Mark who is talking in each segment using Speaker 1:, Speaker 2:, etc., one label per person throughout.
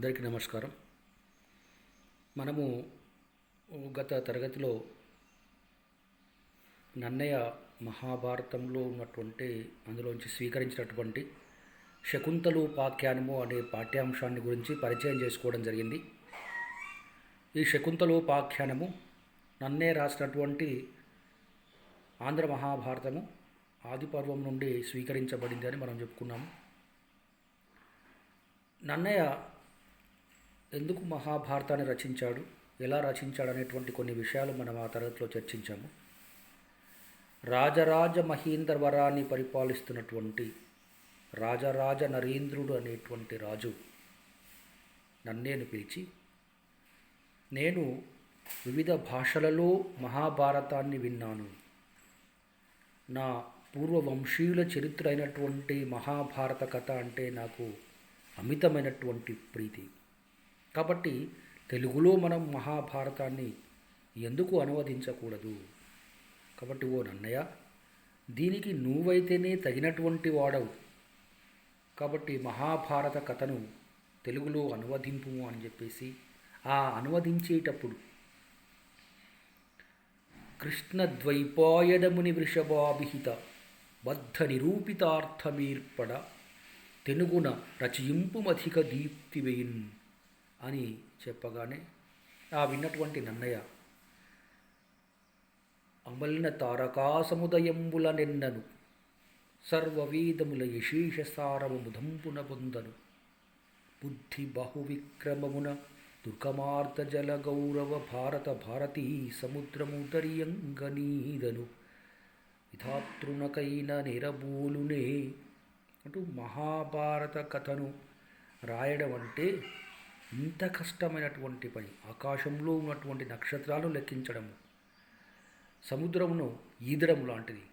Speaker 1: అందరికీ నమస్కారం. మనము గత తరగతిలో నన్నయ్య మహాభారతంలో ఉన్నటువంటి అందులోంచి స్వీకరించినటువంటి శకుంతలోపాఖ్యానము అనే పాఠ్యాంశాన్ని గురించి పరిచయం చేసుకోవడం జరిగింది. ఈ శకుంతలోపాఖ్యానము నన్నయ్య రాసినటువంటి ఆంధ్ర మహాభారతము ఆదిపర్వం నుండి స్వీకరించబడింది అని మనం చెప్పుకున్నాము. నన్నయ్య ఎందుకు మహాభారతాన్ని రచించాడు, ఎలా రచించాడు అనేటువంటి కొన్ని విషయాలు మనం ఆ తరగతిలో చర్చించాము. రాజరాజ మహీంద్రవరాన్ని పరిపాలిస్తున్నటువంటి రాజరాజ నరేంద్రుడు అనేటువంటి రాజు నన్నేను పిలిచి, నేను వివిధ భాషలలో మహాభారతాన్ని విన్నాను. నా పూర్వవంశీయుల చరిత్ర అయినటువంటి మహాభారత కథ అంటే నాకు అమితమైనటువంటి ప్రీతి. కాబట్టి తెలుగులో మనం మహాభారతాన్ని ఎందుకు అనువదించకూడదు? కాబట్టి ఓ నన్నయ్య, దీనికి నువ్వైతేనే తగినటువంటి వాడవు, కాబట్టి మహాభారత కథను తెలుగులో అనువదింపు అని చెప్పేసి ఆ అనువదించేటప్పుడు కృష్ణద్వైపాయనముని వృషభాభిహిత బద్ధ నిరూపితార్థమేర్పడ తెనుగున రచయింపుమధిక దీప్తివేయిన్ అని చెప్పగానే ఆ విన్నటువంటి నన్నయ్య అమలిన తారకాసముదయంబుల నెన్నను సర్వవేదముల యశేష సారముదంపున పొందను బుద్ధి బహువిక్రమమున దుర్గమార్త జల గౌరవ భారత భారతీ సముద్రముదరియంగనీదను విధాతృనకైన నిరబూలునే అంటూ మహాభారత కథను రాయడం అంటే ఇంత కష్టమైనటువంటి పని. ఆకాశంలో ఉన్నటువంటి నక్షత్రాలను లెక్కించడము, సముద్రమును ఈదడం లాంటిది.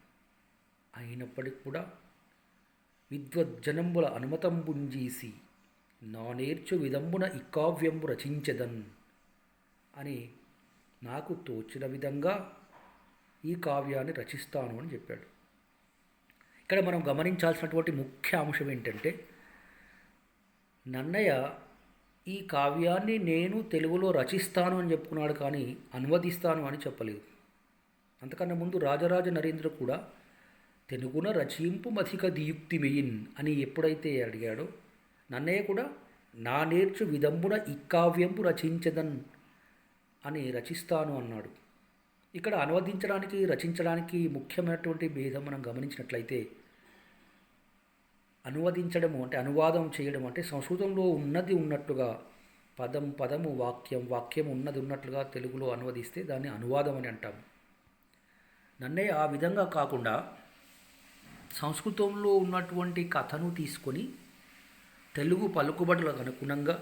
Speaker 1: అయినప్పటికి కూడా విద్వజ్జనంబుల అనుమతంబుంజీసి నా నేర్చు విధంబున ఈ కావ్యంబు రచించెదన్ అని నాకు తోచిన విధంగా ఈ కావ్యాన్ని రచిస్తాను అని చెప్పాడు. ఇక్కడ మనం గమనించాల్సినటువంటి ముఖ్య అంశం ఏంటంటే, నన్నయ్య ఈ కావ్యాన్ని నేను తెలుగులో రచిస్తాను అని చెప్పుకున్నాడు, కానీ అనువదిస్తాను అని చెప్పలేదు. అంతకన్నా ముందు రాజరాజ నరేంద్రుడు కూడా తెలుగున రచయింపు మధిక దీయుక్తిమెయిన్ అని ఎప్పుడైతే అడిగాడో, నన్నయ్య కూడా నా నేర్చు విధంబున ఈ కావ్యంపు రచించదన్ అని రచిస్తాను అన్నాడు. ఇక్కడ అనువదించడానికి రచించడానికి ముఖ్యమైనటువంటి భేదం మనం గమనించినట్లయితే, అనువదించడము అంటే అనువాదం చేయడం అంటే సంస్కృతంలో ఉన్నది ఉన్నట్టుగా, పదం పదము వాక్యం వాక్యం ఉన్నది ఉన్నట్లుగా తెలుగులో అనువదిస్తే దాన్ని అనువాదం అని అంటాము. నన్నయ్య ఆ విధంగా కాకుండా సంస్కృతంలో ఉన్నటువంటి కథను తీసుకొని తెలుగు పలుకుబడులకు అనుగుణంగా,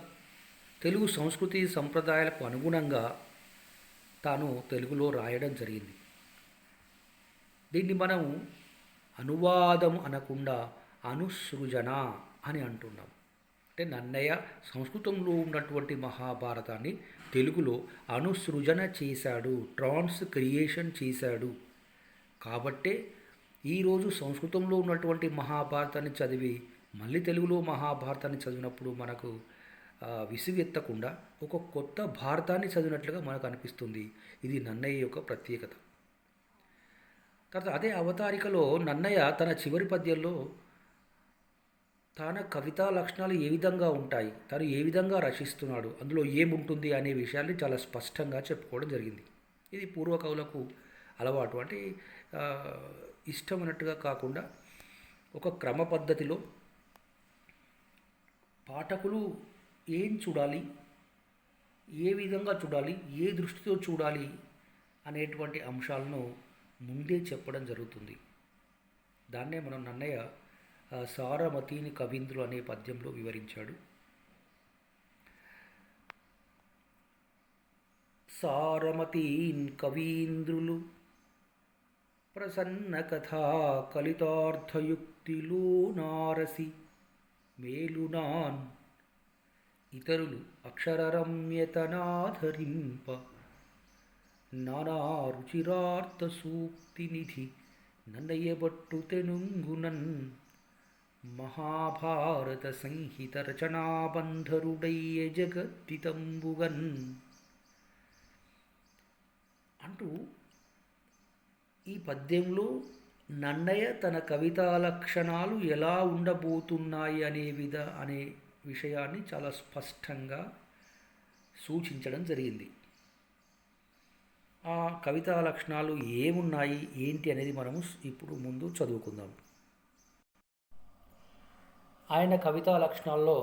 Speaker 1: తెలుగు సంస్కృతి సంప్రదాయాలకు అనుగుణంగా తాను తెలుగులో రాయడం జరిగింది. దీన్ని మనం అనువాదం అనకుండా అనుసృజన అని అంటున్నాం. అంటే నన్నయ్య సంస్కృతంలో ఉన్నటువంటి మహాభారతాన్ని తెలుగులో అనుసృజన చేశాడు, ట్రాన్స్క్రియేషన్ చేశాడు. కాబట్టే ఈరోజు సంస్కృతంలో ఉన్నటువంటి మహాభారతాన్ని చదివి మళ్ళీ తెలుగులో మహాభారతాన్ని చదివినప్పుడు మనకు విసుగెత్తకుండా ఒక కొత్త భారతాన్ని చదివినట్లుగా మనకు అనిపిస్తుంది. ఇది నన్నయ్య యొక్క ప్రత్యేకత. తర్వాత అదే అవతారికలో నన్నయ్య తన చివరి పద్యంలో తన కవితా లక్షణాలు ఏ విధంగా ఉంటాయి, తను ఏ విధంగా రచిస్తున్నాడు, అందులో ఏముంటుంది అనే విషయాన్ని చాలా స్పష్టంగా చెప్పుకోవడం జరిగింది. ఇది పూర్వకవులకు అలవాటు. అంటే ఇష్టమైనట్టుగా కాకుండా ఒక క్రమ పద్ధతిలో పాఠకులు ఏం చూడాలి, ఏ విధంగా చూడాలి, ఏ దృష్టితో చూడాలి అనేటువంటి అంశాలను ముందే చెప్పడం జరుగుతుంది. దాన్నే మనం నన్నయ్య సారమతిని కవీంద్రులు అనే పద్యంలో వివరించాడు. సారమతీన్ కవీంద్రులు ప్రసన్న కథా కలితార్థయుక్తిలో నారసి మేలునాన్ ఇతరులు అక్షరరమ్యతనాధరింప నానా రుచిరార్థ సూక్తి నిధి నన్నయ్యబట్టు తెనుంగునన్ మహాభారత సంహిత రచనాబంధరుడయ్య జగద్దితంబుగన్ అంటూ ఈ పద్యంలో నన్నయ్య తన కవితా లక్షణాలు ఎలా ఉండబోతున్నాయి అనే విషయాన్ని చాలా స్పష్టంగా సూచించడం జరిగింది. ఆ కవితా లక్షణాలు ఏమున్నాయి ఏంటి అనేది మనము ఇప్పుడు ముందు చదువుకుందాం. ఆయన కవితా లక్షణాల్లో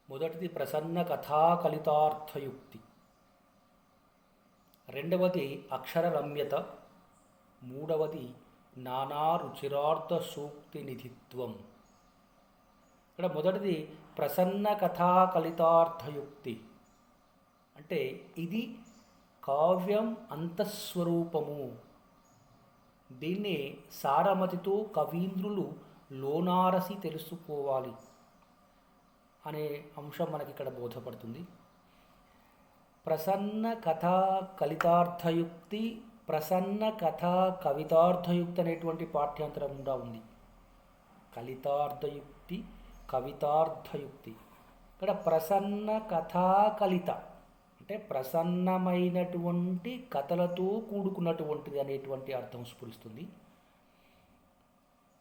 Speaker 1: మొదటిది ప్రసన్న కథాకలితార్థయుక్తి, రెండవది అక్షర రమ్యత, మూడవది నానా రుచిరార్థ సూక్తి నిధిత్వం. ఇక్కడ మొదటిది ప్రసన్న కథాకలితార్థయుక్తి అంటే ఇది కావ్యం అంతఃస్వరూపము, దీన్ని సారమతితో కవీంద్రులు లోనారసి తెలుసుకోవాలి అనే అంశం మనకి ఇక్కడ బోధపడుతుంది. ప్రసన్న కథా కలితార్థయుక్తి, ప్రసన్న కథా కవితార్థయుక్తి అనేటువంటి పాఠ్యాంతరం కూడా ఉంది. కలితార్థయుక్తి, కవితార్థయుక్తి. ఇక్కడ ప్రసన్న కథా కలిత అంటే ప్రసన్నమైనటువంటి కథలతో కూడుకున్నటువంటిది అనేటువంటి అర్థం స్ఫురిస్తుంది.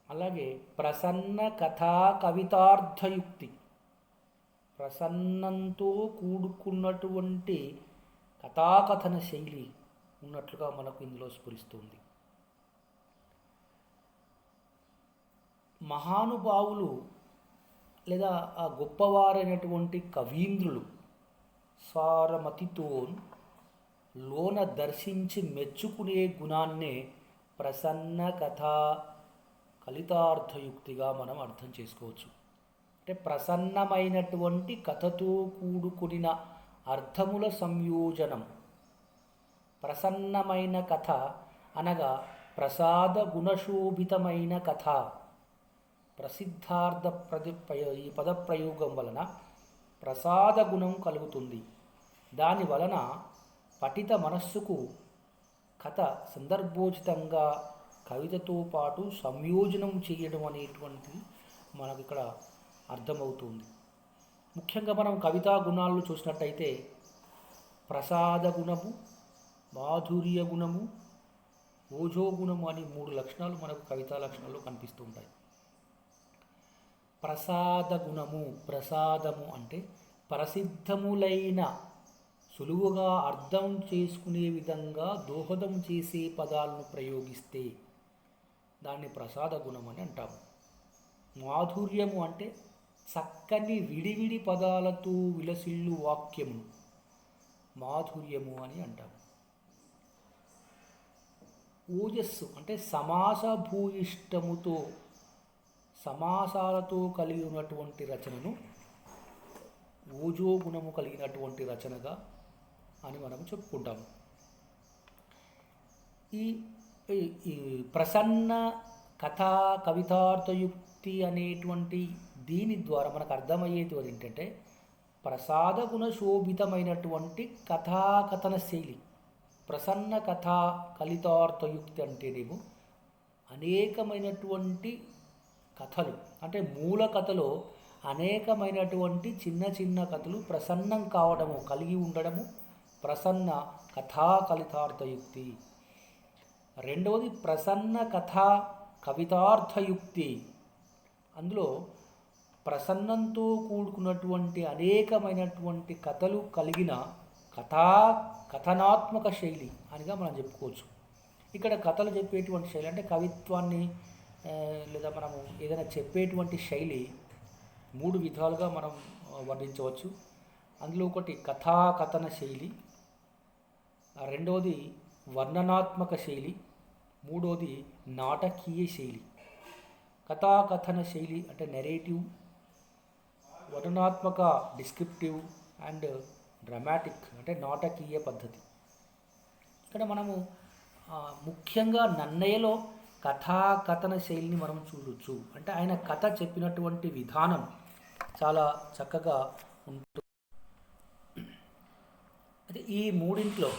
Speaker 1: అలాగే ప్రసన్న కథా కవితార్థయుక్తి, ప్రసన్నంతో కూడుకున్నటువంటి కథాకథన శైలి ఉన్నట్లుగా మనకు ఇందులో స్ఫురిస్తుంది. మహానుభావులు లేదా ఆ గొప్పవారైనటువంటి కవీంద్రులు సారమతితో లోన దర్శించి మెచ్చుకునే గుణాన్నే ప్రసన్న కథా కలితార్థయుక్తిగా మనం అర్థం చేసుకోవచ్చు. అంటే ప్రసన్నమైనటువంటి కథతో కూడుకున్న అర్థముల సంయోజనం. ప్రసన్నమైన కథ అనగా ప్రసాద గుణశోభితమైన కథ. ప్రసిద్ధార్థ ఈ పదప్రయోగం వలన ప్రసాద గుణం కలుగుతుంది. దాని వలన పఠిత మనస్సుకు కథ సందర్భోచితంగా కవితతో పాటు సంయోజనం చేయడం అనేటువంటిది మనకు ఇక్కడ అర్థమవుతుంది. ముఖ్యంగా మనం కవితా గుణాలను చూసినట్టయితే ప్రసాద గుణము, మాధుర్య గుణము, ఓజో గుణము అని 3 లక్షణాలు మనకు కవితా లక్షణాల్లో కనిపిస్తూ ఉంటాయి. ప్రసాద గుణము, ప్రసాదము అంటే ప్రసిద్ధములైన సులువుగా అర్థం చేసుకునే విధంగా దోహదం చేసే పదాలను ప్రయోగిస్తే దాన్ని ప్రసాద గుణం అని అంటాము. మాధుర్యము అంటే చక్కని విడివిడి పదాలతో విలసిల్లు వాక్యమును మాధుర్యము అని అంటాము. ఓజస్సు అంటే సమాసాలతో కలిగి ఉన్నటువంటి రచనను ఓజో గుణము కలిగినటువంటి రచనగా అని మనం చెప్పుకుంటాము. ఈ ప్రసన్న కథా కవితార్థయుక్తి అనేటువంటి దీని ద్వారా మనకు అర్థమయ్యేది ఏంటంటే ప్రసాద గుణ శోభితమైనటువంటి కథాకథన శైలి. ప్రసన్న కథా కలితార్థయుక్తి అంటేనేమో అనేకమైనటువంటి కథలు అంటే మూల కథలో అనేకమైనటువంటి చిన్న చిన్న కథలు ప్రసన్నం కావడము, కలిగి ఉండడము ప్రసన్న కథా కలితార్థయుక్తి. రెండవది ప్రసన్న కథా కవితార్థయుక్తి. అందులో ప్రసన్నంతో కూడుకున్నటువంటి అనేకమైనటువంటి కథలు కలిగిన కథనాత్మక శైలి అనిగా మనం చెప్పుకోవచ్చు. ఇక్కడ కథలు చెప్పేటువంటి శైలి అంటే కవిత్వాన్ని లేదా మనము ఏదైనా చెప్పేటువంటి శైలి 3 విధాలుగా మనం వర్ణించవచ్చు. అందులో ఒకటి కథాకథన శైలి, రెండవది వర్ణనాత్మక శైలి, మూడవది నాటకీయ శైలి. కథాకథన శైలి అంటే నెరేటివ్, వర్ణనాత్మక డిస్క్రిప్టివ్ అండ్ డ్రామాటిక్ అంటే నాటకీయ పద్ధతి. ఇక్కడ మనము ముఖ్యంగా నన్నయ్యలో కథాకథన శైలిని మనం చూడవచ్చు. అంటే ఆయన కథ చెప్పినటువంటి విధానం చాలా చక్కగా ఉంటుంది. అయితే ఈ మూడింట్లో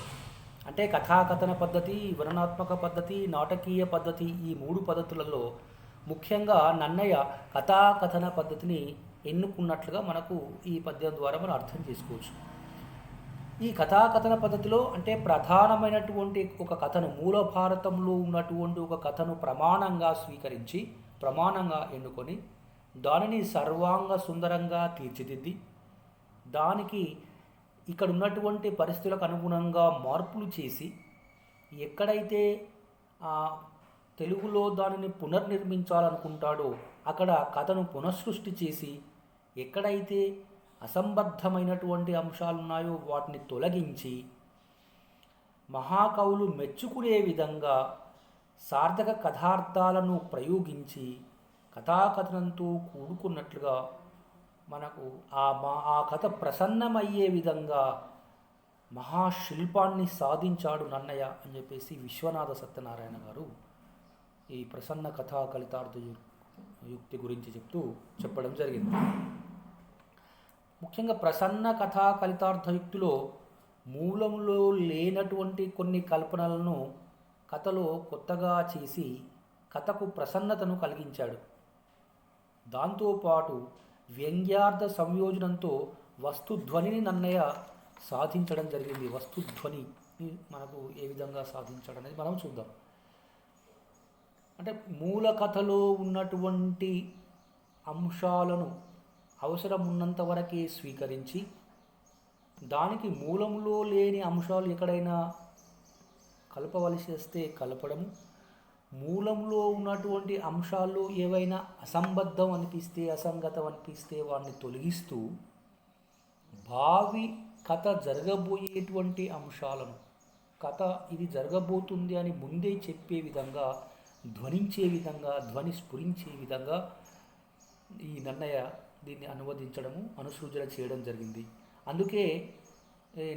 Speaker 1: అంటే కథాకథన పద్ధతి, వర్ణనాత్మక పద్ధతి, నాటకీయ పద్ధతి, ఈ 3 పద్ధతులలో ముఖ్యంగా నన్నయ్య కథాకథన పద్ధతిని ఎన్నుకున్నట్లుగా మనకు ఈ పద్యం ద్వారా మనం అర్థం చేసుకోవచ్చు. ఈ కథాకథన పద్ధతిలో అంటే ప్రధానమైనటువంటి ఒక కథను, మూల భారతంలో ఉన్నటువంటి ఒక కథను ప్రమాణంగా స్వీకరించి, ప్రమాణంగా ఎన్నుకొని దానిని సర్వాంగ సుందరంగా తీర్చిదిద్ది, దానికి ఇక్కడ ఉన్నటువంటి పరిస్థితులకు అనుగుణంగా మార్పులు చేసి, ఎక్కడైతే తెలుగులో దానిని పునర్నిర్మించాలనుకుంటాడో అక్కడ కథను పునఃసృష్టి చేసి, ఎక్కడైతే అసంబద్ధమైనటువంటి అంశాలు ఉన్నాయో వాటిని తొలగించి, మహాకవులు మెచ్చుకునే విధంగా సార్థక కథార్థాలను ప్రయోగించి కథాకథనంతో కూడుకున్నట్లుగా మనకు ఆ కథ ప్రసన్నమయ్యే విధంగా మహాశిల్పాన్ని సాధించాడు నన్నయ్య అని చెప్పేసి విశ్వనాథ సత్యనారాయణ గారు ఈ ప్రసన్న కథా కలితార్థ యుక్తి గురించి చెప్పడం జరిగింది. ముఖ్యంగా ప్రసన్న కథా కలితార్థ యుక్తిలో మూలంలో లేనటువంటి కొన్ని కల్పనలను కథలో కొత్తగా చేసి కథకు ప్రసన్నతను కలిగించాడు. దాంతోపాటు వ్యంగ్యార్థ సంయోజనంతో వస్తుధ్వనిని నన్నయ్య సాధించడం జరిగింది. వస్తుధ్వని మనకు ఏ విధంగా సాధించడం అనేది మనం చూద్దాం. అంటే మూల కథలో ఉన్నటువంటి అంశాలను అవసరం ఉన్నంత వరకే స్వీకరించి, దానికి మూలంలో లేని అంశాలు ఎక్కడైనా కలపవలసి వస్తే కలపడము, మూలంలో ఉన్నటువంటి అంశాలు ఏవైనా అసంబద్ధం అనిపిస్తే, అసంగతం అనిపిస్తే వాటిని తొలగిస్తూ, భావి కథ జరగబోయేటువంటి అంశాలను, కథ ఇది జరగబోతుంది అని ముందే చెప్పే విధంగా, ధ్వనించే విధంగా, ధ్వని స్ఫురించే విధంగా ఈ నన్నయ్య దీన్ని అనువదించడము, అనుసృజన చేయడం జరిగింది. అందుకే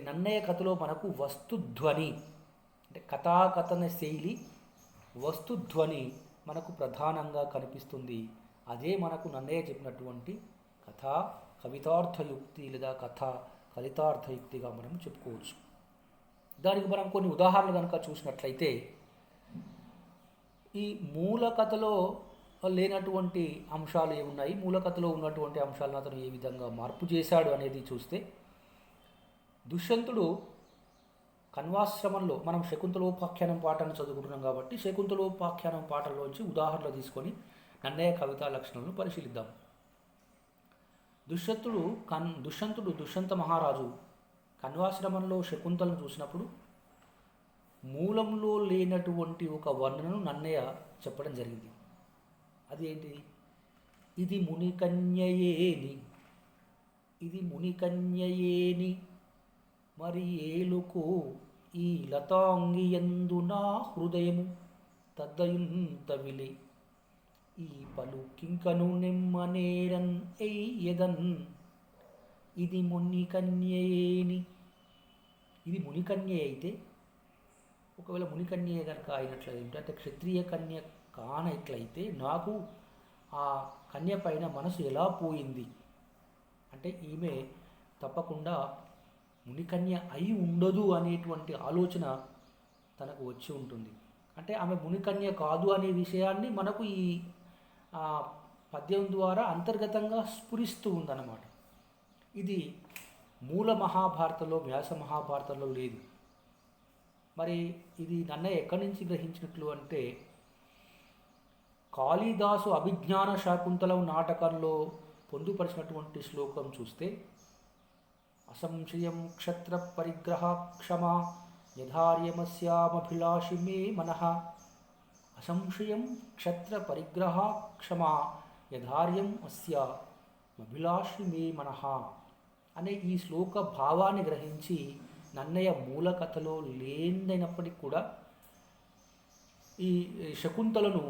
Speaker 1: నన్నయ్య కథలో మనకు వస్తుధ్వని అంటే కథాకథన శైలి, వస్తుధ్వని మనకు ప్రధానంగా కనిపిస్తుంది. అదే మనకు నన్నయ్య చెప్పినటువంటి కథా కవితార్థయుక్తి లేదా కథా కలితార్థయుక్తిగా మనం చెప్పుకోవచ్చు. దానికి మనం కొన్ని ఉదాహరణలు కనుక చూసినట్లయితే, ఈ మూల కథలో లేనటువంటి అంశాలు ఏమున్నాయి, మూల కథలో ఉన్నటువంటి అంశాలను అతను ఏ విధంగా మార్పు చేశాడు అనేది చూస్తే, దుష్యంతుడు కణ్వాశ్రమంలో మనం శకుంతలోపాఖ్యానం పాఠాన్ని చదువుకుంటున్నాం కాబట్టి శకుంతలోపాఖ్యానం పాఠంలోంచి ఉదాహరణలు తీసుకొని నన్నయ్య కవితా లక్షణాలను పరిశీలిద్దాం. దుష్యంత మహారాజు కణ్వాశ్రమంలో శకుంతలను చూసినప్పుడు మూలంలో లేనటువంటి ఒక వర్ణనను నన్నయ్య చెప్పడం జరిగింది. అది ఏంటి? ఇది మునికన్యయేని మరి ఏలుకు ఈ లతాంగియందు నా హృదయము తద్దయుంతవిలే ఈ పలు కింకను నెమ్మనేరన్ ఎయ్యదన్ ఇది మునికన్యేని. ఇది మునికన్య అయితే, ఒకవేళ మునికన్యే కనుక అయినట్లయితే, అంటే క్షత్రియ కన్య కానట్లయితే నాకు ఆ కన్య పైన మనసు ఎలా పోయింది అంటే, ఈమె తప్పకుండా మునికన్య అయి ఉండదు అనేటువంటి ఆలోచన తనకు వచ్చి ఉంటుంది. అంటే ఆమె మునికన్య కాదు అనే విషయాన్ని మనకు ఈ పద్యం ద్వారా అంతర్గతంగా స్ఫురిస్తూ ఉందన్నమాట. ఇది మూల మహాభారతంలో, వ్యాస మహాభారతంలో లేదు. మరి ఇది నన్నయ్య ఎక్కడి నుంచి గ్రహించినట్లు అంటే, కాళిదాసు అభిజ్ఞాన శాకుంతలం నాటకంలో పొందుపరిచినటువంటి శ్లోకం చూస్తే, అసంశయం క్షత్ర పరిగ్రహ క్షమా యథార్యమస్యామభిలాషి మే మనః. అసంశయం క్షత్ర పరిగ్రహ క్షమా యథార్యం అస్యామభిలాషి మే మనః అనే ఈ శ్లోక భావాన్ని గ్రహించి నన్నయ్య మూల కథలో లేనప్పటికీ కూడా ఈ శకుంతలను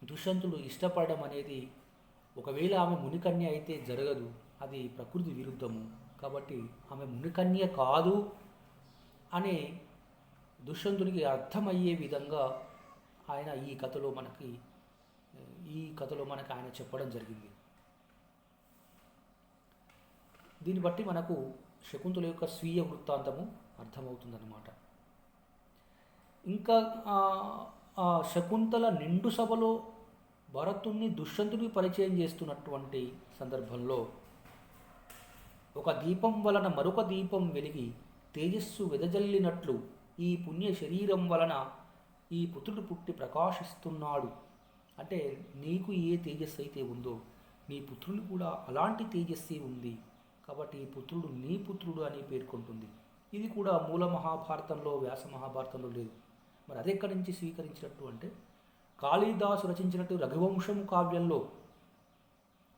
Speaker 1: దుష్యంతుడు ఇష్టపడడం అనేది, ఒకవేళ ఆమె మునికన్య అయితే జరగదు, అది ప్రకృతి విరుద్ధము. కాబట్టి ఆమె మునికన్య కాదు అనే దుష్యంతునికి అర్థమయ్యే విధంగా ఆయన ఈ కథలో మనకి ఆయన చెప్పడం జరిగింది. దీన్ని బట్టి మనకు శకుంతల యొక్క స్వీయ వృత్తాంతము అర్థమవుతుందన్నమాట. ఇంకా శకుంతల నిండు సభలో భరతుణ్ణి దుష్యంతుడికి పరిచయం చేస్తున్నటువంటి సందర్భంలో ఒక దీపం వలన మరొక దీపం వెలిగి తేజస్సు వెదజల్లినట్లు ఈ పుణ్య శరీరం వలన ఈ పుత్రుడు పుట్టి ప్రకాశిస్తున్నాడు. అంటే నీకు ఏ తేజస్సు అయితే ఉందో నీ పుత్రుడు కూడా అలాంటి తేజస్సే ఉంది, కాబట్టి ఈ పుత్రుడు నీ పుత్రుడు అని పేర్కొంటుంది. ఇది కూడా మూల మహాభారతంలో, వ్యాస మహాభారతంలో లేదు. మరి అదెక్కడి నుంచి స్వీకరించినట్టు అంటే కాళిదాసు రచించినట్టు రఘువంశం కావ్యంలో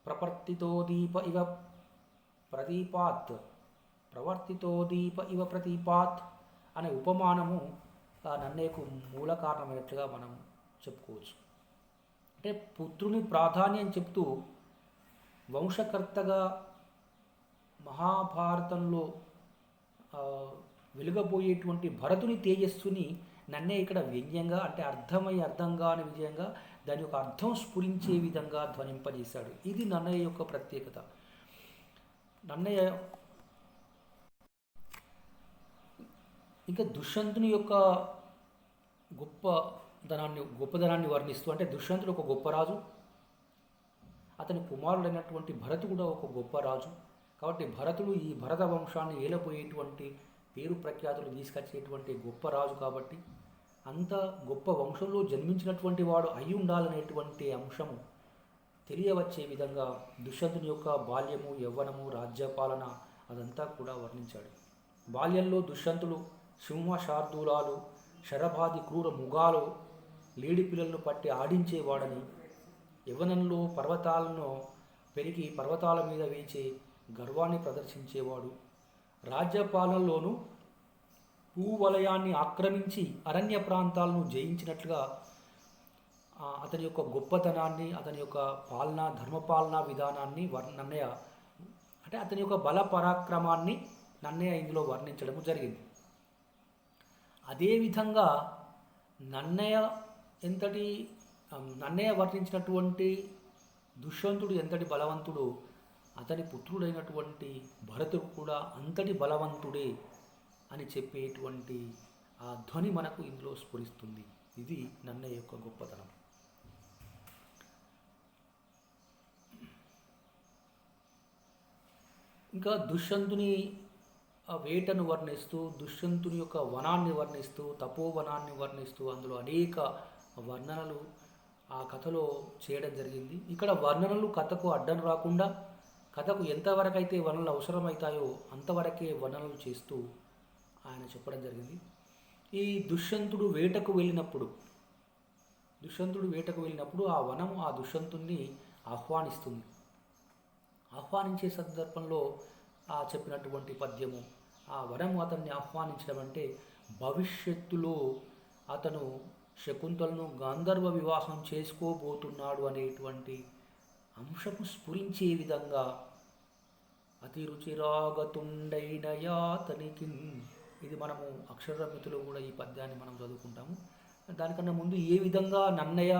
Speaker 1: ప్రవర్తితో దీప ఇవ ప్రతీపాత్ అనే ఉపమానము నన్నయ్యకు మూల కారణమైనట్లుగా మనం చెప్పుకోవచ్చు. అంటే పుత్రుని ప్రాధాన్యం చెప్తూ వంశకర్తగా మహాభారతంలో వెలుగబోయేటువంటి భరతుని తేజస్సుని నన్నయ్య ఇక్కడ వ్యంగ్యంగా, అంటే అర్థం కాని విజయంగా దాని యొక్క అర్థం స్ఫురించే విధంగా ధ్వనింపజేశాడు. ఇది నన్నయ్య యొక్క ప్రత్యేకత. నన్నయ్య ఇంకా దుష్యంతుని యొక్క గొప్పదనాన్ని వర్ణిస్తూ, అంటే దుష్యంతుడు ఒక గొప్ప రాజు, అతని కుమారుడైనటువంటి భరతుడు కూడా ఒక గొప్ప రాజు. కాబట్టి భరతుడు ఈ భరత వంశాన్ని ఏలపోయేటువంటి పేరు ప్రఖ్యాతులు తీసుకొచ్చేటువంటి గొప్ప రాజు. కాబట్టి అంత గొప్ప వంశంలో జన్మించినటువంటి వాడు అయి ఉండాలనేటువంటి అంశము తెలియవచ్చే విధంగా దుష్యంతుని యొక్క బాల్యము, యవ్వనము, రాజ్యపాలన అదంతా కూడా వర్ణించాడు. బాల్యంలో దుష్యంతుడు సింహ శార్దూలాలు, శరభాది క్రూర ముగాలు, లేడి పిల్లలను పట్టి ఆడించేవాడని, యవ్వనంలో పర్వతాలను పెరిగి పర్వతాల మీద వేచే గర్వాన్ని ప్రదర్శించేవాడు. రాజ్యపాలనలోనూ భూవలయాన్ని ఆక్రమించి అరణ్య ప్రాంతాలను జయించినట్లుగా అతని యొక్క గొప్పతనాన్ని, అతని యొక్క ధర్మపాలనా విధానాన్ని నన్నయ్య, అంటే అతని యొక్క బల పరాక్రమాన్ని నన్నయ్య ఇందులో వర్ణించడము జరిగింది. అదేవిధంగా నన్నయ్య వర్ణించినటువంటి దుష్యంతుడు ఎంతటి బలవంతుడు, అతని పుత్రుడైనటువంటి భరతుడు కూడా అంతటి బలవంతుడే అని చెప్పేటువంటి ఆ ధ్వని మనకు ఇందులో స్ఫురిస్తుంది. ఇది నన్నయ్య యొక్క గొప్పతనం. ఇంకా దుష్యంతుని వేటను వర్ణిస్తూ, దుష్యంతుని యొక్క వనాన్ని వర్ణిస్తూ, తపోవనాన్ని వర్ణిస్తూ అందులో అనేక వర్ణనలు ఆ కథలో చేయడం జరిగింది. ఇక్కడ వర్ణనలు కథకు అడ్డం రాకుండా, కథకు ఎంతవరకు అయితే వర్ణనలు అవసరమవుతాయో అంతవరకే వర్ణనలు చేస్తూ ఆయన చెప్పడం జరిగింది. ఈ దుష్యంతుడు వేటకు వెళ్ళినప్పుడు ఆ వనము ఆ దుష్యంతుణ్ణి ఆహ్వానిస్తుంది. ఆహ్వానించే సందర్భంలో చెప్పినటువంటి పద్యము, ఆ వనము అతన్ని ఆహ్వానించడం అంటే భవిష్యత్తులో అతను శకుంతలను గాంధర్వ వివాహం చేసుకోబోతున్నాడు అనేటువంటి అంశము స్ఫురించే విధంగా అతి రుచిరాగతుండైన యాతనికి, ఇది మనము అక్షరమితిలో కూడా ఈ పద్యాన్ని మనం చదువుకుంటాము. దానికన్నా ముందు ఏ విధంగా నన్నయ్య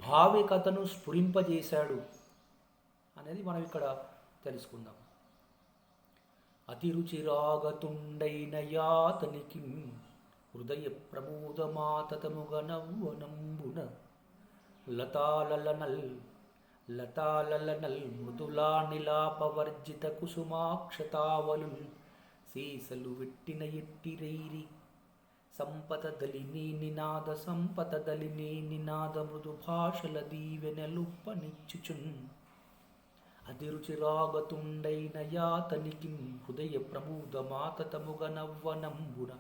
Speaker 1: భావికథను స్ఫురింపజేశాడు అనేది మనం ఇక్కడ తెలుసుకుందాం. అతి రుచిరాగతుండైన యాతనికి హృదయ ప్రమోదమాతతముగ నవ్వనంబున లతాలలనల్ మృదులా నిలాపవర్జిత కుసుమాక్షతావలు సీసలు వెట్టిన ఎట్టిరైరి సంపతదలిని నినాద మృదు భాషల దీవెనలుప్పనిచ్చుచున్ అతిరుచిరాగతుండైన యాతనికి హృదయ ప్రమోదమాతతముగ నవ్వనంబున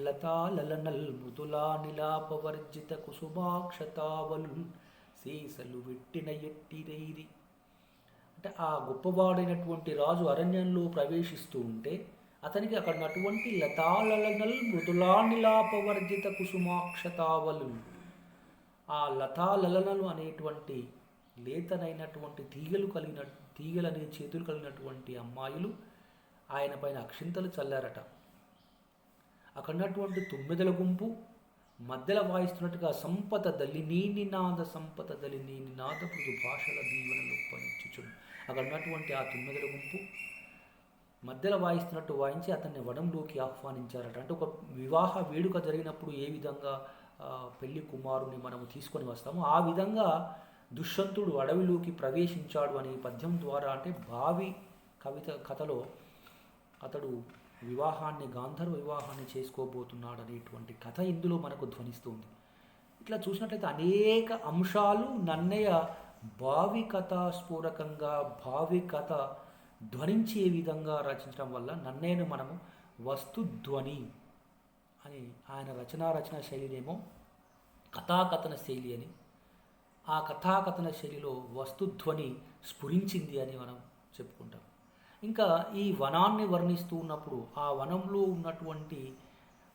Speaker 1: లతాలలనల్ మృదులా నిలాపవర్జిత కుసుమాక్షతావలు సీసలు వెట్టిన ఎట్టిరైరి. అంటే ఆ గొప్పవాడైనటువంటి రాజు అరణ్యంలో ప్రవేశిస్తూ ఉంటే అతనికి అక్కడ ఉన్నటువంటి లతాలలనల్ మృదులానిలాపవర్జిత కుసుమాక్షతావలు, ఆ లతాలలనలు అనేటువంటి లేతనైనటువంటి తీగలనే చేతులు కలిగినటువంటి అమ్మాయిలు ఆయన పైన అక్షింతలు చల్లారట. అక్కడ ఉన్నటువంటి తుమ్మెదల గుంపు మధ్యలో వాయిస్తున్నట్టుగా సంపద దలినీ నినాద మృదు భాషల దీవెనలు పనిచ్చుచుడు. అక్కడ ఉన్నటువంటి ఆ తుమ్మెదల గుంపు మధ్యలో వాయిస్తున్నట్టు వాయించి అతన్ని వనంలోకి ఆహ్వానించారట. అంటే ఒక వివాహ వేడుక జరిగినప్పుడు ఏ విధంగా పెళ్లి కుమారుని మనము తీసుకొని వస్తామో ఆ విధంగా దుష్యంతుడు అడవిలోకి ప్రవేశించాడు అనే పద్యం ద్వారా, అంటే భావి కథలో అతడు గాంధర్వ వివాహాన్ని చేసుకోబోతున్నాడు అనేటువంటి కథ ఇందులో మనకు ధ్వనిస్తుంది. ఇట్లా చూసినట్లయితే అనేక అంశాలు నన్నయ్య భావి కథ స్ఫూరకంగా, భావి కథ ధ్వనించే విధంగా రచించడం వల్ల నన్నయ్యను మనము వస్తుధ్వని అని, ఆయన రచన శైలినేమో కథాకథన శైలి అని, ఆ కథాకథన శైలిలో వస్తుధ్వని స్ఫురించింది అని మనం చెప్పుకుంటాం. ఇంకా ఈ వనాన్ని వర్ణిస్తూ ఉన్నప్పుడు ఆ వనంలో ఉన్నటువంటి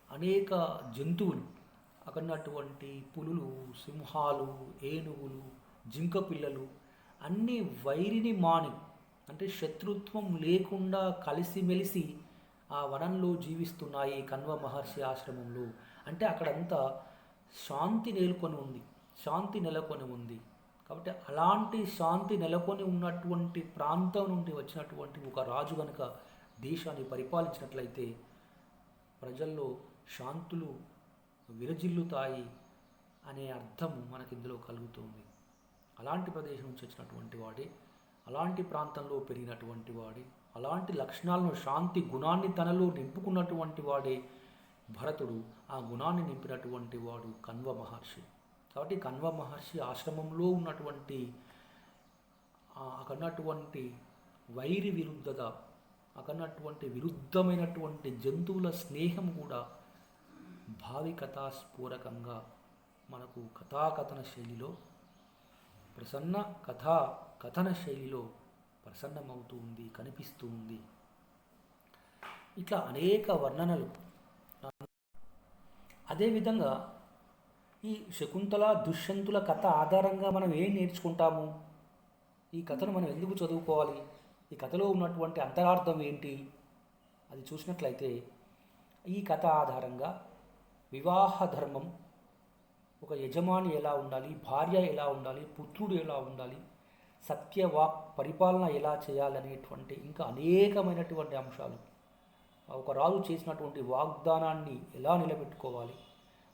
Speaker 1: అనేక జంతువులు, అక్కడున్నటువంటి పులులు, సింహాలు, ఏనుగులు, జింక పిల్లలు అన్నీ వైరిని మాని, అంటే శత్రుత్వం లేకుండా కలిసిమెలిసి ఆ వనంలో జీవిస్తున్నాయి కణ్వ మహర్షి ఆశ్రమంలో. అంటే అక్కడంతా శాంతి నెలకొని ఉంది. కాబట్టి అలాంటి శాంతి నెలకొని ఉన్నటువంటి ప్రాంతం నుండి వచ్చినటువంటి ఒక రాజు కనుక దేశాన్ని పరిపాలించినట్లయితే ప్రజల్లో శాంతులు విరజిల్లుతాయి అనే అర్థం మనకి ఇందులో కలుగుతుంది. అలాంటి ప్రదేశం నుంచి వచ్చినటువంటి వాడే, అలాంటి ప్రాంతంలో పెరిగినటువంటి వాడే, అలాంటి లక్షణాలను, శాంతి గుణాన్ని తనలో నింపుకున్నటువంటి వాడే భరతుడు. ఆ గుణాన్ని నింపినటువంటి వాడు కణ్వ మహర్షి. కాబట్టి కణ్వ మహర్షి ఆశ్రమంలో ఉన్నటువంటి అక్కడున్నటువంటి వైరి విరుద్ధత, అక్కడున్నటువంటి విరుద్ధమైనటువంటి జంతువుల స్నేహం కూడా భావి కథాస్ఫూరకంగా మనకు కథాకథన శైలిలో కథన శైలిలో ప్రసన్నమవుతూ ఉంది, కనిపిస్తూ ఉంది. ఇట్లా అనేక వర్ణనలు. అదేవిధంగా ఈ శకుంతల దుష్యంతుల కథ ఆధారంగా మనం ఏం నేర్చుకుంటాము? ఈ కథను మనం ఎందుకు చదువుకోవాలి? ఈ కథలో ఉన్నటువంటి అంతరార్థం ఏంటి? అది చూసినట్లయితే ఈ కథ ఆధారంగా వివాహ ధర్మం, ఒక యజమాని ఎలా ఉండాలి, భార్య ఎలా ఉండాలి, పుత్రుడు ఎలా ఉండాలి, సత్యవాక్ పరిపాలన ఎలా చేయాలనేటువంటి ఇంకా అనేకమైనటువంటి అంశాలు, ఒక రాజు చేసినటువంటి వాగ్దానాన్ని ఎలా నిలబెట్టుకోవాలి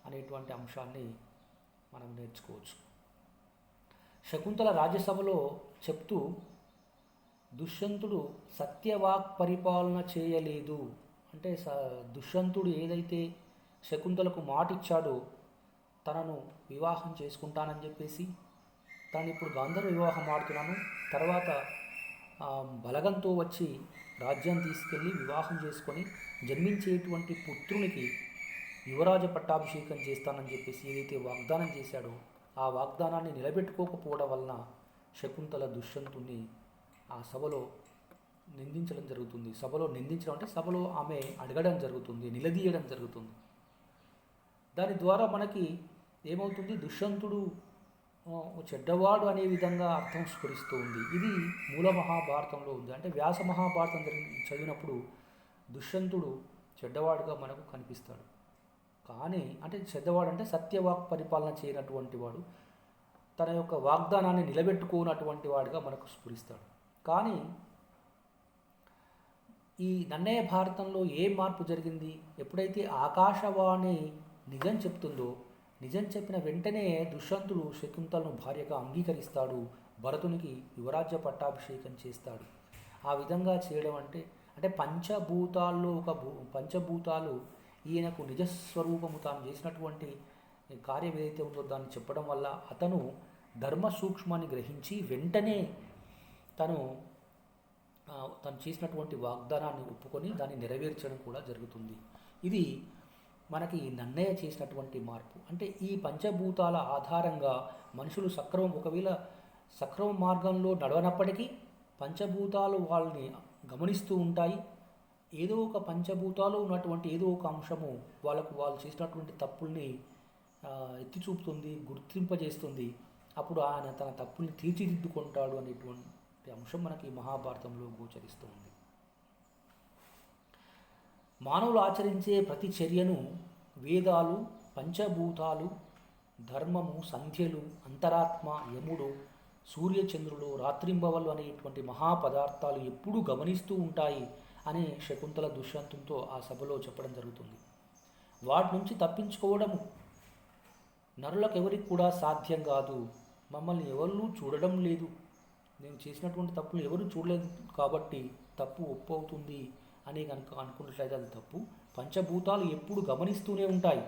Speaker 1: అనేటువంటి అంశాన్ని మనం నేర్చుకోవచ్చు. శకుంతల రాజ్యసభలో చెప్తూ దుష్యంతుడు సత్యవాక్ పరిపాలన చేయలేదు, అంటే దుష్యంతుడు ఏదైతే శకుంతలకు మాట ఇచ్చాడో తనను వివాహం చేసుకుంటానని చెప్పేసి, తాను ఇప్పుడు గాంధర్వ వివాహం ఆడుతున్నాను, తర్వాత బలగంతో వచ్చి రాజ్యం తీసుకెళ్ళి వివాహం చేసుకొని జన్మించేటువంటి పుత్రునికి యువరాజ పట్టాభిషేకం చేస్తానని చెప్పేసి ఏదైతే వాగ్దానం చేశాడో ఆ వాగ్దానాన్ని నిలబెట్టుకోకపోవడం వలన శకుంతల దుష్యంతుణ్ణి ఆ సభలో నిందించడం జరుగుతుంది. సభలో నిందించడం అంటే సభలో ఆమె అడగడం జరుగుతుంది, నిలదీయడం జరుగుతుంది. దాని ద్వారా మనకి ఏమవుతుంది? దుష్యంతుడు చెడ్డవాడు అనే విధంగా అర్థం స్ఫురిస్తూ ఉంది. ఇది మూల మహాభారతంలో ఉంది. అంటే వ్యాస మహాభారతం చదివినప్పుడు దుష్యంతుడు చెడ్డవాడుగా మనకు కనిపిస్తాడు. కానీ అంటే చెడ్డవాడు అంటే సత్యవాక్ పరిపాలన చేయనటువంటి వాడు, తన యొక్క వాగ్దానాన్ని నిలబెట్టుకోనటువంటి వాడుగా మనకు స్ఫురిస్తాడు. కానీ ఈ నన్నయ్య భారతంలో ఏ మార్పు జరిగింది? ఎప్పుడైతే ఆకాశవాణి నిజం చెప్తుందో, నిజం చెప్పిన వెంటనే దుష్యంతుడు శకుంతలను భార్యగా అంగీకరిస్తాడు, భరతునికి యువరాజ్య పట్టాభిషేకం చేస్తాడు. ఆ విధంగా చేయడం అంటే పంచభూతాల్లో పంచభూతాలు ఈయనకు నిజస్వరూపము, తాను చేసినటువంటి కార్యం ఏదైతే ఉందో దాన్ని చెప్పడం వల్ల అతను ధర్మ సూక్ష్మాన్ని గ్రహించి వెంటనే తను చేసినటువంటి వాగ్దానాన్ని ఒప్పుకొని దాన్ని నెరవేర్చడం కూడా జరుగుతుంది. ఇది మనకి నన్నయ్య చేసినటువంటి మార్పు. అంటే ఈ పంచభూతాల ఆధారంగా మనుషులు ఒకవేళ సక్రమ మార్గంలో నడవనప్పటికీ పంచభూతాలు వాళ్ళని గమనిస్తూ ఉంటాయి. ఏదో ఒక పంచభూతాలు ఉన్నటువంటి ఏదో ఒక అంశము వాళ్ళు చేసినటువంటి తప్పుల్ని ఎత్తి చూపుతుంది, గుర్తింపజేస్తుంది. అప్పుడు ఆయన తన తప్పుల్ని తీర్చిదిద్దుకుంటాడు అనేటువంటి అంశం మనకి మహాభారతంలో గోచరిస్తూ ఉంది. మానవులు ఆచరించే ప్రతి చర్యను వేదాలు, పంచభూతాలు, ధర్మము, సంధ్యలు, అంతరాత్మ, యముడు, సూర్యచంద్రులు, రాత్రింబవళ్ళు అనేటువంటి మహాపదార్థాలు ఎప్పుడూ గమనిస్తూ ఉంటాయి అని శకుంతల దుష్యంతునితో ఆ సభలో చెప్పడం జరుగుతుంది. వాటి నుంచి తప్పించుకోవడము నరులకు ఎవరికి కూడా సాధ్యం కాదు. మమ్మల్ని ఎవరు చూడడం లేదు, నేను చేసినటువంటి తప్పులు ఎవరు చూడలేదు కాబట్టి తప్పు ఒప్పు అవుతుంది అని కనుక అనుకున్నట్లయితే అది తప్పు. పంచభూతాలు ఎప్పుడు గమనిస్తూనే ఉంటాయి.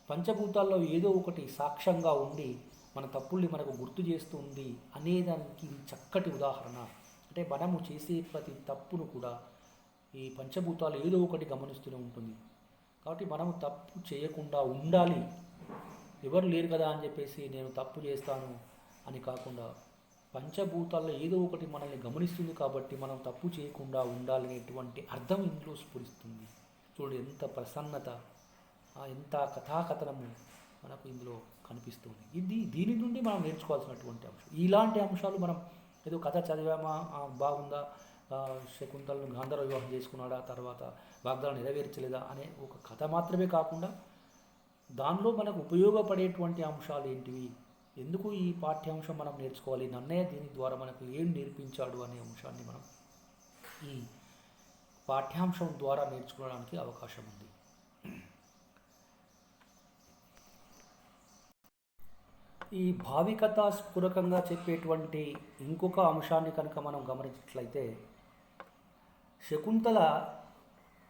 Speaker 1: పంచభూతాల్లో ఏదో ఒకటి సాక్ష్యంగా ఉండి మన తప్పుల్ని మనకు గుర్తు చేస్తుంది అనేదానికి ఇది చక్కటి ఉదాహరణ. అంటే మనము చేసే ప్రతి తప్పును కూడా ఈ పంచభూతాలు ఏదో ఒకటి గమనిస్తూనే ఉంటుంది. కాబట్టి మనము తప్పు చేయకుండా ఉండాలి. ఎవరు లేరు కదా అని చెప్పేసి నేను తప్పు చేస్తాను అని కాకుండా పంచభూతాల్లో ఏదో ఒకటి మనల్ని గమనిస్తుంది కాబట్టి మనం తప్పు చేయకుండా ఉండాలనేటువంటి అర్థం ఇందులో స్ఫురిస్తుంది. చూడు ఎంత ప్రసన్నత, ఎంత కథాకథనము మనకు ఇందులో కనిపిస్తుంది. దీని నుండి మనం నేర్చుకోవాల్సినటువంటి అంశం. ఇలాంటి అంశాలు మనం ఏదో కథ చదివామా బాగుందా, శకుంతలను గాంధర్వ వివాహం చేసుకున్నాడా, తర్వాత వాగ్దానం నెరవేర్చలేదా అనే ఒక కథ మాత్రమే కాకుండా దానిలో మనకు ఉపయోగపడేటువంటి అంశాలు ఏంటివి, ఎందుకు ఈ పాఠ్యాంశం మనం నేర్చుకోవాలి, నన్నయ్య దీని ద్వారా మనకు ఏం నేర్పించాడు అనే అంశాన్ని మనం ఈ పాఠ్యాంశం ద్వారా నేర్చుకోవడానికి అవకాశం ఉంది. ఈ భావికథ స్ఫురకంగా చెప్పేటువంటి ఇంకొక అంశాన్ని కనుక మనం గమనించినట్లయితే, శకుంతల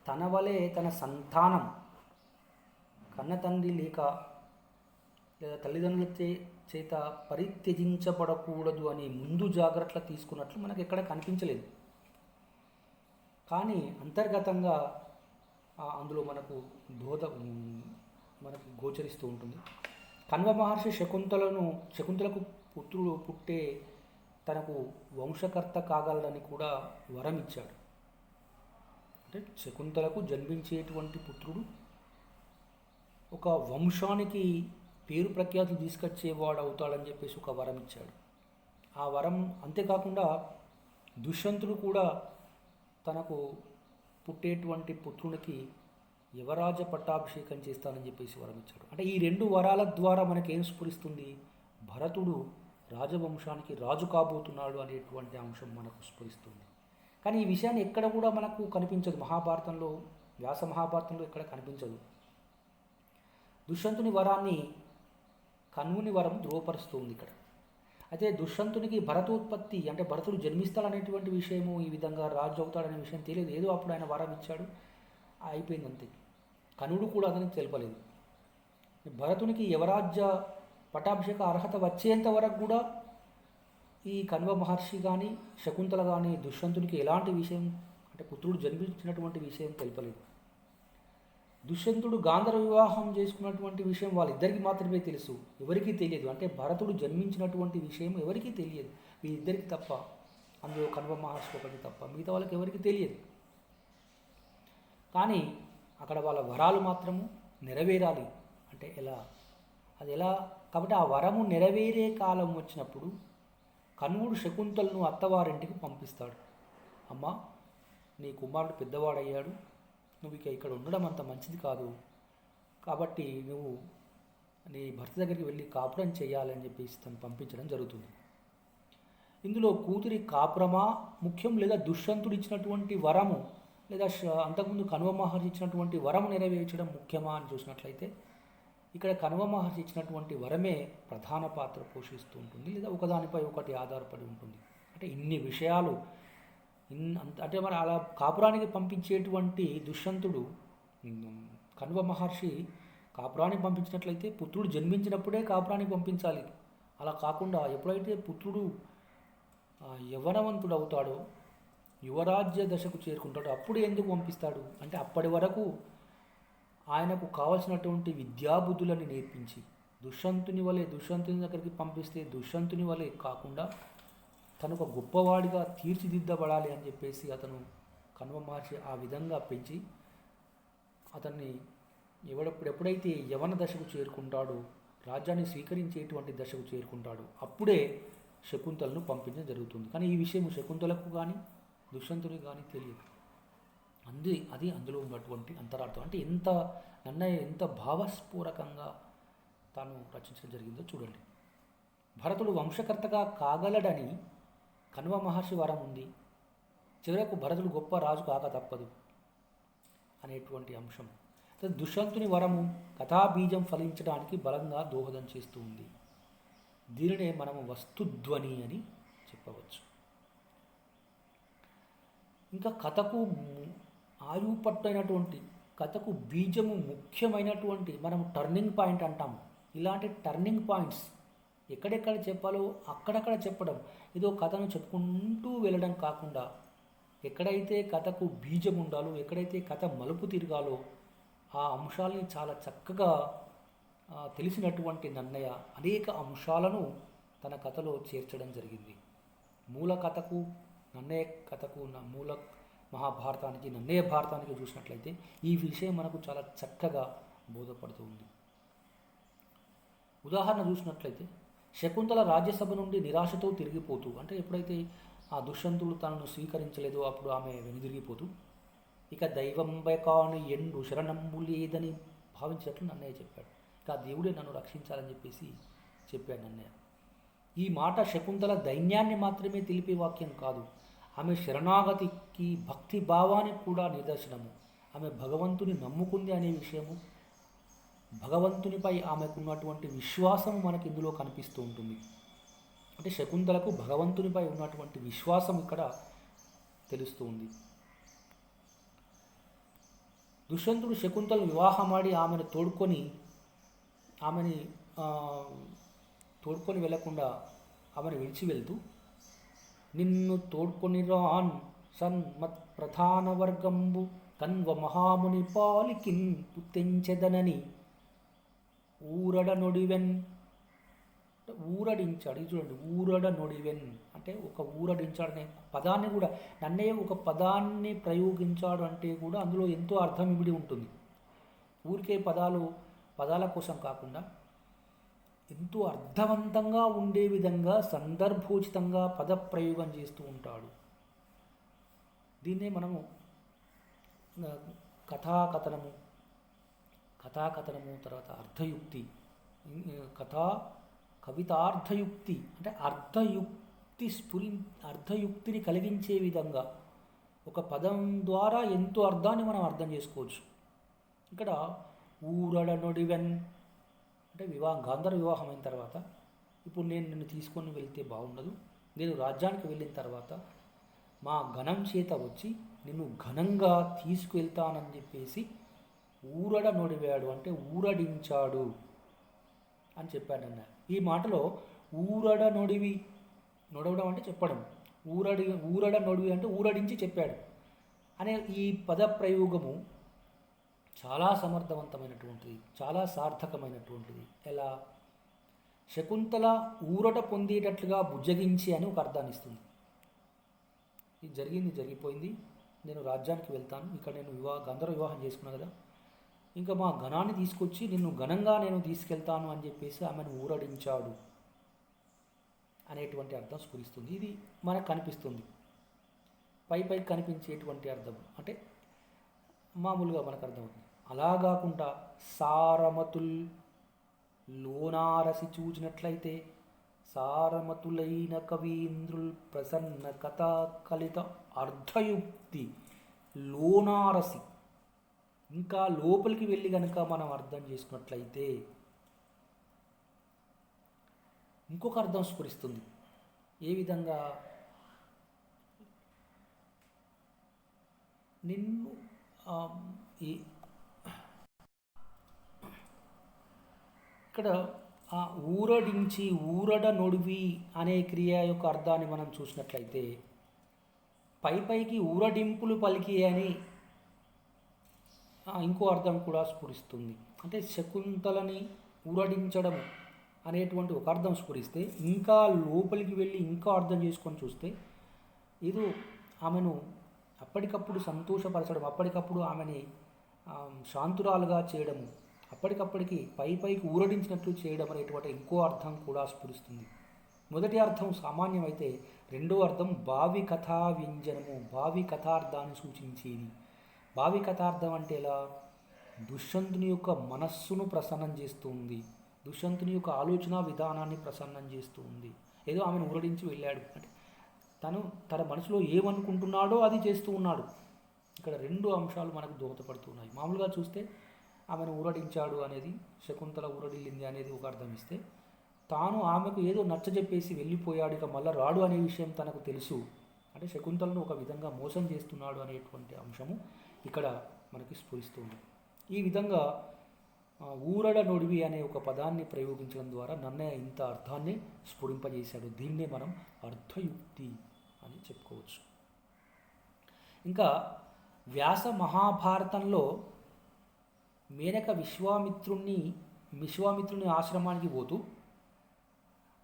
Speaker 1: తన వలె తన సంతానం కన్నతండ్రి లేక లేదా తల్లిదండ్రుల చేత పరిత్యజించబడకూడదు అని ముందు జాగ్రత్తలు తీసుకున్నట్లు మనకు ఎక్కడ కనిపించలేదు. కానీ అంతర్గతంగా అందులో మనకు మనకు గోచరిస్తూ ఉంటుంది. కణ్వ మహర్షి శకుంతలకు పుత్రుడు పుట్టే తనకు వంశకర్త కాగలడని కూడా వరం ఇచ్చాడు. అంటే శకుంతలకు జన్మించేటువంటి పుత్రుడు ఒక వంశానికి పేరు ప్రఖ్యాతులు తీసుకొచ్చేవాడు అవుతాడని చెప్పేసి ఒక వరం ఇచ్చాడు. ఆ వరం అంతేకాకుండా దుష్యంతుడు కూడా తనకు పుట్టేటువంటి పుత్రునికి యువరాజ పట్టాభిషేకం చేస్తానని చెప్పేసి వరం ఇచ్చాడు. అంటే ఈ రెండు వరాల ద్వారా మనకేం స్ఫురిస్తుంది, భరతుడు రాజవంశానికి రాజు కాబోతున్నాడు అనేటువంటి అంశం మనకు స్ఫురిస్తుంది. కానీ ఈ విషయాన్ని ఎక్కడ కూడా మనకు కనిపించదు. మహాభారతంలో, వ్యాస మహాభారతంలో ఎక్కడ కనిపించదు. దుష్యంతుని వరాన్ని కణ్వుని వరం ధృవపరుస్తూ ఉంది ఇక్కడ. అయితే దుష్యంతునికి భరతోత్పత్తి అంటే భరతుడు జన్మిస్తాడనేటువంటి విషయము, ఈ విధంగా రాజు అవుతాడనే విషయం తెలియదు. ఏదో అప్పుడు ఆయన వరం ఇచ్చాడు, అయిపోయింది అంతే. కణుడు కూడా అతనికి తెలపలేదు. భరతునికి యువరాజ్య పట్టాభిషేక అర్హత వచ్చేంత వరకు కూడా ఈ కణ్వ మహర్షి కానీ శకుంతల కానీ దుష్యంతునికి ఎలాంటి విషయం అంటే పుత్రుడు జన్మించినటువంటి విషయం తెలపలేదు. దుష్యంతుడు గాంధర్వ వివాహం చేసుకున్నటువంటి విషయం వాళ్ళిద్దరికీ మాత్రమే తెలుసు, ఎవరికీ తెలియదు. అంటే భరతుడు జన్మించినటువంటి విషయం ఎవరికీ తెలియదు, వీరిద్దరికి తప్ప. అందులో కణ్వ మహర్షి ఒకటి తప్ప మిగతా వాళ్ళకి ఎవరికి తెలియదు. కానీ అక్కడ వాళ్ళ వరాలు మాత్రము నెరవేరాలి. అంటే అది ఎలా కాబట్టి ఆ వరము నెరవేరే కాలం వచ్చినప్పుడు కణ్వుడు శకుంతలను అత్తవారింటికి పంపిస్తాడు. అమ్మ, నీ కుమారుడు పెద్దవాడయ్యాడు, నువ్వు ఇక్కడ ఉండడం అంత మంచిది కాదు, కాబట్టి నువ్వు నీ భర్త దగ్గరికి వెళ్ళి కాపురం చేయాలని చెప్పేసి తను పంపించడం జరుగుతుంది. ఇందులో కూతురి కాపురమా ముఖ్యం, లేదా దుష్యంతుడు ఇచ్చినటువంటి వరము, లేదా అంతకుముందు కణ్వ మహర్షి ఇచ్చినటువంటి వరము నెరవేర్చడం ముఖ్యమా అని చూసినట్లయితే ఇక్కడ కణ్వ మహర్షి ఇచ్చినటువంటి వరమే ప్రధాన పాత్ర పోషిస్తూ ఉంటుంది, లేదా ఒకదానిపై ఒకటి ఆధారపడి ఉంటుంది. అంటే ఇన్ని విషయాలు అంటే మరి అలా కాపురానికి పంపించేటువంటి దుష్యంతుడు కణ్వ మహర్షి కాపురానికి పంపించినట్లయితే పుత్రుడు జన్మించినప్పుడే కాపురానికి పంపించాలి. అలా కాకుండా ఎప్పుడైతే పుత్రుడు యవ్వనవంతుడు అవుతాడో, యువరాజ్య దశకు చేరుకుంటాడో అప్పుడు ఎందుకు పంపిస్తాడు అంటే అప్పటి వరకు ఆయనకు కావలసినటువంటి విద్యాబుద్ధులని నేర్పించి దుష్యంతుని దగ్గరికి పంపిస్తే దుష్యంతుని వలె కాకుండా తను ఒక గొప్పవాడిగా తీర్చిదిద్దబడాలి అని చెప్పేసి అతను కణ్వ మహర్షి ఆ విధంగా పెంచి అతన్ని ఎప్పుడైతే యవన దశకు చేరుకుంటాడో, రాజ్యాన్ని స్వీకరించేటువంటి దశకు చేరుకుంటాడో అప్పుడే శకుంతలను పంపించడం జరుగుతుంది. కానీ ఈ విషయం శకుంతలకు కానీ దుష్యంతునికి కానీ తెలియదు. అది అందులో ఉన్నటువంటి అంతరార్థం. అంటే ఎంత భావస్ఫూరకంగా తాను రచించడం జరిగిందో చూడండి. భరతుడు వంశకర్తగా కాగలడని కణ్వ మహర్షి వరం ఉంది, చివరకు భరతుడు గొప్ప రాజు కాక తప్పదు అనేటువంటి అంశం. దుష్యంతుని వరము కథాబీజం ఫలించడానికి బలంగా దోహదం చేస్తూ ఉంది. దీనినే మనము వస్తుధ్వని అని చెప్పవచ్చు. ఇంకా కథకు ఆయువు పట్టైనటువంటి, కథకు బీజము ముఖ్యమైనటువంటి, మనం టర్నింగ్ పాయింట్ అంటాము. ఇలాంటి టర్నింగ్ పాయింట్స్ ఎక్కడెక్కడ చెప్పాలో అక్కడక్కడ చెప్పడం, ఏదో కథను చెప్పుకుంటూ వెళ్ళడం కాకుండా ఎక్కడైతే కథకు బీజం ఉండాలో, ఎక్కడైతే కథ మలుపు తిరగాలో ఆ అంశాలని చాలా చక్కగా తెలిసినటువంటి నన్నయ్య అనేక అంశాలను తన కథలో చేర్చడం జరిగింది. మూల కథకు, నన్నయ్య కథకు, మూల మహాభారతానికి, నన్నయ్య భారతానికి చూసినట్లయితే ఈ విషయం మనకు చాలా చక్కగా బోధపడుతూ ఉంది. ఉదాహరణ చూసినట్లయితే శకుంతల రాజ్యసభ నుండి నిరాశతో తిరిగిపోతూ, అంటే ఎప్పుడైతే ఆ దుష్యంతుడు తనను స్వీకరించలేదో అప్పుడు ఆమె వెనుదిరిగిపోతూ, ఇక దైవంబై కాని ఎండు శరణంబు లేదని భావించినట్లు నన్నయ్య చెప్పాడు. ఇక దేవుడే నన్ను రక్షించాలని చెప్పాడు నన్నయ్య. ఈ మాట శకుంతల దైన్యాన్ని మాత్రమే తెలిపే వాక్యం కాదు, ఆమె శరణాగతికి, భక్తి భావానికి కూడా నిదర్శనము. ఆమె భగవంతుని నమ్ముకుంది అనే విషయము, భగవంతునిపై ఆమెకున్నటువంటి విశ్వాసము మనకి ఇందులో కనిపిస్తూ ఉంటుంది. అంటే శకుంతలకు భగవంతునిపై ఉన్నటువంటి విశ్వాసం ఇక్కడ తెలుస్తూ ఉంది. దుష్యంతుడు శకుంతలను వివాహమాడి ఆమెను తోడుకొని వెళ్లకుండా ఆమెను విడిచి వెళ్తూ, నిన్ను తోడ్కొని రాన్ సన్మత్ ప్రధాన వర్గంబు కన్వ మహాముని పాలికిన్ పుత్తెంచెదనని ఊరడ నొడివెన్, ఊరడించాడు. ఇది చూడండి, ఊరడ నొడివెన్ అంటే ఒక ఊరడించాడు అనే పదాన్ని కూడా, నన్నయ్య ఒక పదాన్ని ప్రయోగించాడు అంటే కూడా అందులో ఎంతో అర్థం ఇమిడి ఉంటుంది. ఊరికే పదాల కోసం కాకుండా ఎంతో అర్థవంతంగా ఉండే విధంగా సందర్భోచితంగా పదప్రయోగం చేస్తూ ఉంటాడు. దీన్నే మనము కథాకథనము, తర్వాత అర్థయుక్తి, కవితార్థయుక్తి అంటే అర్థయుక్తిని కలిగించే విధంగా ఒక పదం ద్వారా ఎంతో అర్థాన్ని మనం అర్థం చేసుకోవచ్చు. ఇక్కడ ఊరడ నొడివెన్ అంటే గాంధర్వ వివాహం అయిన తర్వాత, ఇప్పుడు నేను నిన్ను తీసుకొని వెళ్తే బాగుండదు, నేను రాజ్యానికి వెళ్ళిన తర్వాత మా ఘనం చేత వచ్చి నిన్ను ఘనంగా తీసుకువెళ్తానని చెప్పేసి ఊరడ నొడివాడు అంటే ఊరడించాడు అని చెప్పాడన్న. ఈ మాటలో ఊరడ నొడవడం అంటే చెప్పడం, ఊరడ నొడివి అంటే ఊరడించి చెప్పాడు అనే ఈ పదప్రయోగము చాలా సమర్థవంతమైనటువంటిది, చాలా సార్థకమైనటువంటిది. ఎలా? శకుంతల ఊరట పొందేటట్లుగా బుజ్జగించి అని ఒక అర్థాన్ని ఇస్తుంది. ఇది జరిగిపోయింది, నేను రాజ్యానికి వెళ్తాను, ఇక్కడ నేను గంధర్వ వివాహం చేసుకున్నా కదా, ఇంకా మా ఘనాన్ని తీసుకొచ్చి నిన్ను ఘనంగా నేను తీసుకెళ్తాను అని చెప్పేసి ఆమెను ఊరడించాడు అనేటువంటి అర్థం స్ఫురిస్తుంది. ఇది మనకు కనిపిస్తుంది, పైకి కనిపించేటువంటి అర్థం అంటే మామూలుగా మనకు అర్థమవుతుంది. అలా కాకుండా సారమతుల్ లోనారసి చూచినట్లయితే సారమతులైన కవీంద్రుల్ ప్రసన్న కథా కలిత అర్థయుక్తి లోనారసి, ఇంకా లోపలికి వెళ్ళి కనుక మనం అర్థం చేసుకున్నట్లయితే ఇంకొక అర్థం స్ఫురిస్తుంది. ఏ విధంగా? నిన్ను ఇక్కడ ఆ ఊరడించి, ఊరడ నొడివి అనే క్రియ యొక్క అర్థాన్ని మనం చూసినట్లయితే పైకి ఊరడింపులు పలికి అని ఇంకో అర్థం కూడా స్ఫురిస్తుంది. అంటే శకుంతలని ఊరడించడం అనేటువంటి ఒక అర్థం స్ఫురిస్తే, ఇంకా లోపలికి వెళ్ళి ఇంకా అర్థం చేసుకొని చూస్తే ఇది ఆమెను అప్పటికప్పుడు సంతోషపరచడం, అప్పటికప్పుడు ఆమెని శాంతురాలుగా చేయడము, అప్పటికప్పటికి పైకి ఊరడించినట్లు చేయడం అనేటువంటి ఇంకో అర్థం కూడా స్ఫురిస్తుంది. మొదటి అర్థం సామాన్యమైతే రెండో అర్థం భావి కథా వ్యంజనము, భావి కథార్థాన్ని సూచించేది. భావి కథార్థం అంటే ఎలా? దుష్యంతుని యొక్క మనస్సును ప్రసన్నం చేస్తూ ఉంది, దుష్యంతుని యొక్క ఆలోచన విధానాన్ని ప్రసన్నం చేస్తూ ఉంది. ఏదో ఆమెను ఊరడించి వెళ్ళాడు అంటే తన మనసులో ఏమనుకుంటున్నాడో అది చేస్తూ ఉన్నాడు. ఇక్కడ రెండు అంశాలు మనకు దోహదపడుతున్నాయి. మామూలుగా చూస్తే ఆమెను ఊరడించాడు అనేది, శకుంతల ఊరడిల్లింది అనేది ఒక అర్థం ఇస్తే, తాను ఆమెకు ఏదో నచ్చజెప్పేసి వెళ్ళిపోయాడు, ఇక మళ్ళీ రాడు అనే విషయం తనకు తెలుసు. అంటే శకుంతలను ఒక విధంగా మోసం చేస్తున్నాడు అనేటువంటి అంశము ఇక్కడ మనకి స్ఫురిస్తుంది. ఈ విధంగా ఊరడ నొడివి అనే ఒక పదాన్ని ప్రయోగించడం ద్వారా నన్నయ్య ఇంత అర్థాన్ని స్ఫురింపజేశాడు. దీన్నే మనం అర్థయుక్తి అని చెప్పుకోవచ్చు. ఇంకా వ్యాస మహాభారతంలో మేనక విశ్వామిత్రుని ఆశ్రమానికి పోతూ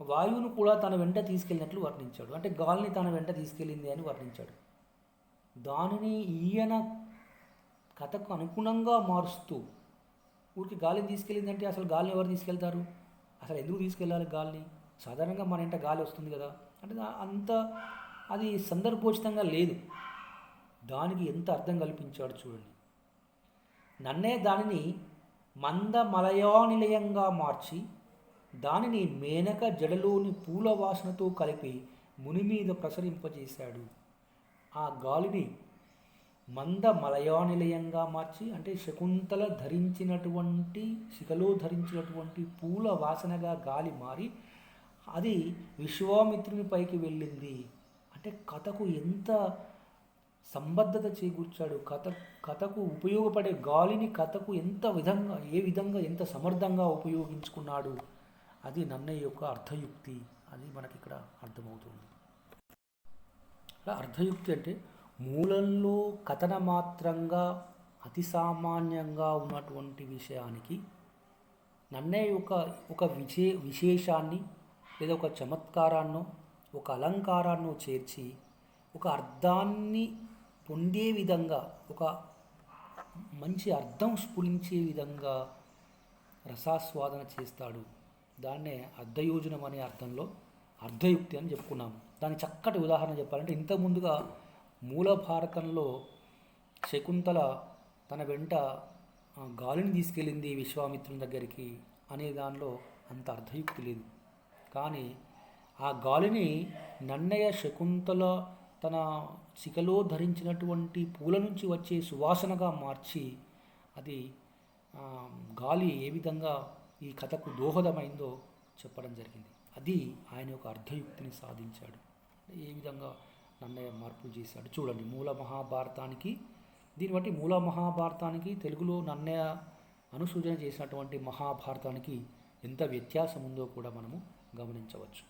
Speaker 1: వాయువును కూడా తన వెంట తీసుకెళ్ళినట్లు వర్ణించాడు. అంటే గాలిని తన వెంట తీసుకెళ్ళింది అని వర్ణించాడు. దానిని ఈయన కథకు అనుగుణంగా మారుస్తూ, ఊరికి గాలిని తీసుకెళ్ళిందంటే అసలు గాలిని ఎవరు తీసుకెళ్తారు, అసలు ఎందుకు తీసుకెళ్ళాలి గాలిని, సాధారణంగా మన ఇంట గాలి వస్తుంది కదా అంటే అంత అది సందర్భోచితంగా లేదు. దానికి ఎంత అర్థం కల్పించాడు చూడండి. నన్నే దానిని మంద మలయానిలయంగా మార్చి దానిని మేనక జడలోని పూల వాసనతో కలిపి ముని మీద ప్రసరింపజేశాడు. ఆ గాలిని మంద మలయానిలయంగా మార్చి అంటే శకుంతల శిఖలో ధరించినటువంటి పూల వాసనగా గాలి మారి అది విశ్వామిత్రుని పైకి వెళ్ళింది. అంటే కథకు ఎంత సంబద్ధత చేకూర్చాడు, కథకు ఉపయోగపడే గాలిని కథకు ఏ విధంగా ఎంత సమర్థంగా ఉపయోగించుకున్నాడు. అది నన్నయ్య యొక్క అర్థయుక్తి. అది మనకి ఇక్కడ అర్థమవుతుంది. అర్థయుక్తి అంటే మూలంలో కథన మాత్రంగా అతి సామాన్యంగా ఉన్నటువంటి విషయానికి నన్నయ్య ఒక విశేషాన్ని లేదా ఒక చమత్కారాన్నో ఒక అలంకారాన్నో చేర్చి ఒక అర్థాన్ని పొందే విధంగా, ఒక మంచి అర్థం స్ఫురించే విధంగా రసాస్వాదన చేస్తాడు. దాన్నే అర్థయోజనం అనే అర్థంలో అర్థయుక్తి అని చెప్పుకున్నాము. దాని చక్కటి ఉదాహరణ చెప్పాలంటే ఇంత ముందుగా మూల భారతంలో శకుంతల తన వెంట గాలిని తీసుకెళ్ళింది విశ్వామిత్రుని దగ్గరికి అనే దానిలో అంత అర్థయుక్తి లేదు. కానీ ఆ గాలిని నన్నయ్య శకుంతల తన శిఖలో ధరించినటువంటి పూల నుంచి వచ్చే సువాసనగా మార్చి అది గాలి ఏ విధంగా ఈ కథకు దోహదమైందో చెప్పడం జరిగింది. అది ఆయన యొక్క అర్థయుక్తిని సాధించాడు. ఏ విధంగా నన్నయ్య మార్పులు చేశాడు చూడండి. దీన్ని బట్టి మూల మహాభారతానికి తెలుగులో నన్నయ్య అనుసూచన చేసినటువంటి మహాభారతానికి ఎంత వ్యత్యాసం ఉందో కూడా మనము గమనించవచ్చు.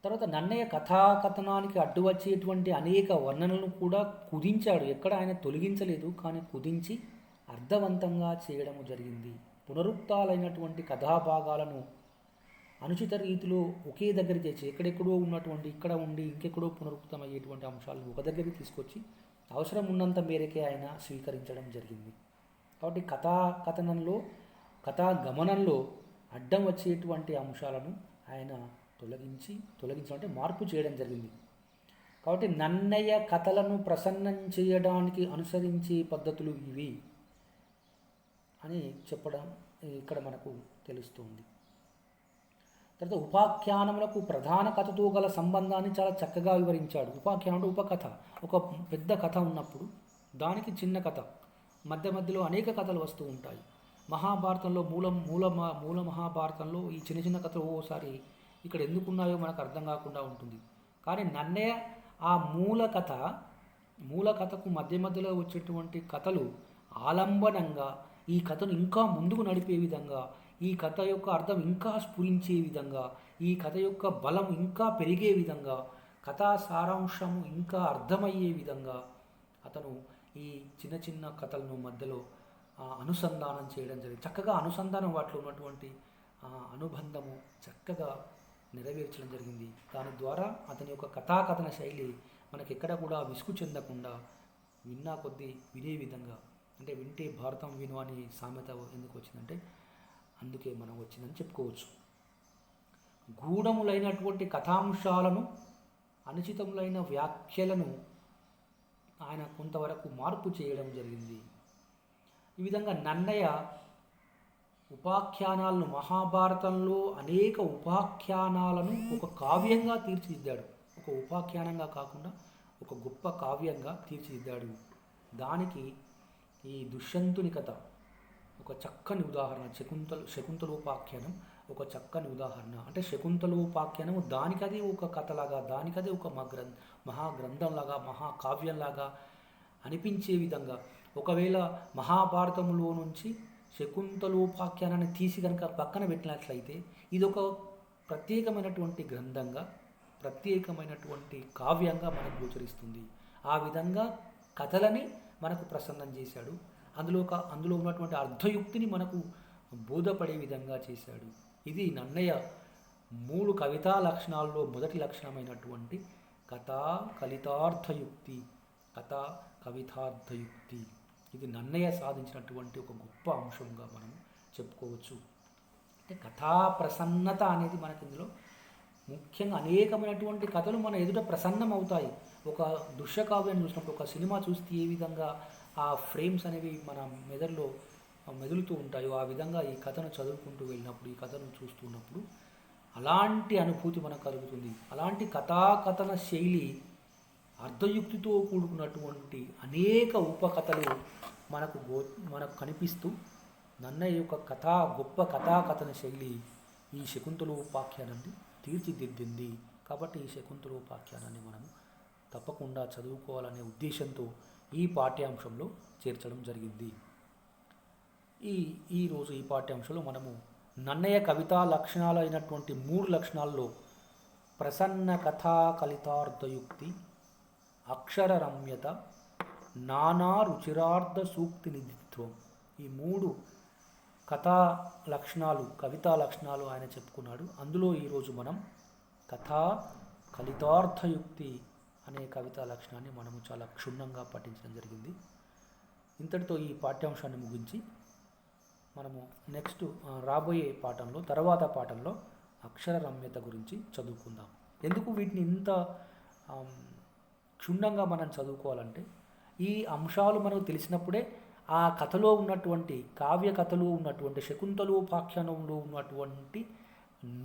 Speaker 1: తర్వాత నన్నయ్య కథాకథనానికి అడ్డు వచ్చేటువంటి అనేక వర్ణనలను కూడా కుదించాడు. ఎక్కడ ఆయన తొలగించలేదు, కానీ కుదించి అర్థవంతంగా చేయడము జరిగింది. పునరుక్తాలైనటువంటి కథాభాగాలను అనుచిత రీతిలో ఒకే దగ్గరికి తెచ్చి ఎక్కడెక్కడో ఉన్నటువంటి ఇక్కడ ఉండి ఇంకెక్కడో పునరుక్తమయ్యేటువంటి అంశాలను ఒక దగ్గరికి తీసుకొచ్చి అవసరం ఉన్నంత మేరకే ఆయన స్వీకరించడం జరిగింది. కాబట్టి కథాగమనంలో అడ్డం వచ్చేటువంటి అంశాలను ఆయన తొలగించాలంటే మార్పు చేయడం జరిగింది. కాబట్టి నన్నయ్య కథలను ప్రసన్నం చేయడానికి అనుసరించే పద్ధతులు ఇవి అని చెప్పడం ఇక్కడ మనకు తెలుస్తుంది. తర్వాత ఉపాఖ్యానములకు ప్రధాన కథతో గల సంబంధాన్ని చాలా చక్కగా వివరించాడు. ఉపాఖ్యానం అంటే ఉపకథ. ఒక పెద్ద కథ ఉన్నప్పుడు దానికి చిన్న కథ, మధ్యలో అనేక కథలు వస్తూ ఉంటాయి. మహాభారతంలో మూల మహాభారతంలో ఈ చిన్న చిన్న కథలు ఓసారి ఇక్కడ ఎందుకున్నాయో మనకు అర్థం కాకుండా ఉంటుంది. కానీ నన్నయ్య ఆ మూల కథకు మధ్యలో వచ్చేటువంటి కథలు ఆలంబనంగా ఈ కథను ఇంకా ముందుకు నడిపే విధంగా, ఈ కథ యొక్క అర్థం ఇంకా స్ఫురించే విధంగా, ఈ కథ యొక్క బలం ఇంకా పెరిగే విధంగా, కథా సారాంశము ఇంకా అర్థమయ్యే విధంగా అతను ఈ చిన్న చిన్న కథలను మధ్యలో అనుసంధానం చేయడం జరిగింది. చక్కగా అనుసంధానం వాటిలో ఉన్నటువంటి అనుబంధము చక్కగా నెరవేర్చడం జరిగింది. దాని ద్వారా అతని యొక్క కథాకథన శైలి మనకెక్కడ కూడా విసుగు చెందకుండా విన్నా కొద్దీ వినే విధంగా, అంటే వింటే భారతం విను అని సామెత ఎందుకు వచ్చిందంటే అందుకే మనం వచ్చిందని చెప్పుకోవచ్చు. గూఢములైనటువంటి కథాంశాలను, అనుచితములైన వ్యాఖ్యలను ఆయన కొంతవరకు మార్పు చేయడం జరిగింది. ఈ విధంగా నన్నయ్య ఉపాఖ్యానాలను, మహాభారతంలో అనేక ఉపాఖ్యానాలను ఒక కావ్యంగా తీర్చిదిద్దాడు. ఒక ఉపాఖ్యానంగా కాకుండా ఒక గొప్ప కావ్యంగా తీర్చిదిద్దాడు. దానికి ఈ దుష్యంతుని కథ, ఒక చక్కని ఉదాహరణ. శకుంతలోపాఖ్యానం ఒక చక్కని ఉదాహరణ. అంటే శకుంతలోపాఖ్యానం దానికది ఒక కథలాగా, దానికది ఒక మహాగ్రంథంలాగా, మహాకావ్యంలాగా అనిపించే విధంగా, ఒకవేళ మహాభారతంలో నుంచి శకుంతలోపాఖ్యానాన్ని తీసి కనుక పక్కన పెట్టినట్లయితే ఇది ఒక ప్రత్యేకమైనటువంటి గ్రంథంగా, ప్రత్యేకమైనటువంటి కావ్యంగా మనకు గోచరిస్తుంది. ఆ విధంగా కథలని మనకు ప్రసన్నం చేశాడు. అందులో ఉన్నటువంటి అర్థయుక్తిని మనకు బోధపడే విధంగా చేశాడు. ఇది నన్నయ్య 3 కవితా లక్షణాల్లో మొదటి లక్షణమైనటువంటి కథా కలితార్థయుక్తి, కథా కవితార్థయుక్తి. ఇది నన్నయ్య సాధించినటువంటి ఒక గొప్ప అంశంగా మనం చెప్పుకోవచ్చు. అంటే కథా ప్రసన్నత అనేది మనకి ఇందులో ముఖ్యంగా అనేకమైనటువంటి కథలు మన ఎదుట ప్రసన్నం అవుతాయి. ఒక దృశ్యకావ్యాన్ని చూసినప్పుడు, ఒక సినిమా చూస్తే ఏ విధంగా ఆ ఫ్రేమ్స్ అనేవి మన మెదడులో మెదులుతూ ఉంటాయో, ఆ విధంగా ఈ కథను చదువుకుంటూ వెళ్ళినప్పుడు, ఈ కథను చూస్తున్నప్పుడు అలాంటి అనుభూతి మనకు కలుగుతుంది. అలాంటి కథాకథన శైలి, అర్ధయుక్తితో కూడుకున్నటువంటి అనేక ఉపకథలు మనకు కనిపిస్తూ నన్నయ్య యొక్క గొప్ప కథాకథన శైలి ఈ శకుంతలోపాఖ్యానాన్ని తీర్చిదిద్దింది. కాబట్టి ఈ శకుంతలోపాఖ్యానాన్ని మనము తప్పకుండా చదువుకోవాలనే ఉద్దేశంతో ఈ పాఠ్యాంశంలో చేర్చడం జరిగింది. ఈరోజు ఈ పాఠ్యాంశంలో మనము నన్నయ్య కవితా లక్షణాలు అయినటువంటి 3 లక్షణాల్లో ప్రసన్న కథా కలితార్థయుక్తి, అక్షర రమ్యత, నానా రుచిరార్థ సూక్తి నిధిత్వం, ఈ 3 కథా లక్షణాలు, కవితా లక్షణాలు ఆయన చెప్పుకున్నాడు. అందులో ఈరోజు మనం కథా కలితార్థయుక్తి అనే కవితా లక్షణాన్ని మనము చాలా క్షుణ్ణంగా పఠించడం జరిగింది. ఇంతటితో ఈ పాఠ్యాంశాన్ని ముగించి మనము నెక్స్ట్ రాబోయే పాఠంలో, తర్వాత పాఠంలో అక్షర రమ్యత గురించి చదువుకుందాం. ఎందుకు వీటిని ఇంత క్షుణ్ణంగా మనం చదువుకోవాలంటే, ఈ అంశాలు మనకు తెలిసినప్పుడే ఆ కథలో ఉన్నటువంటి, కావ్య కథలో ఉన్నటువంటి, శకుంతలోపాఖ్యానంలో ఉన్నటువంటి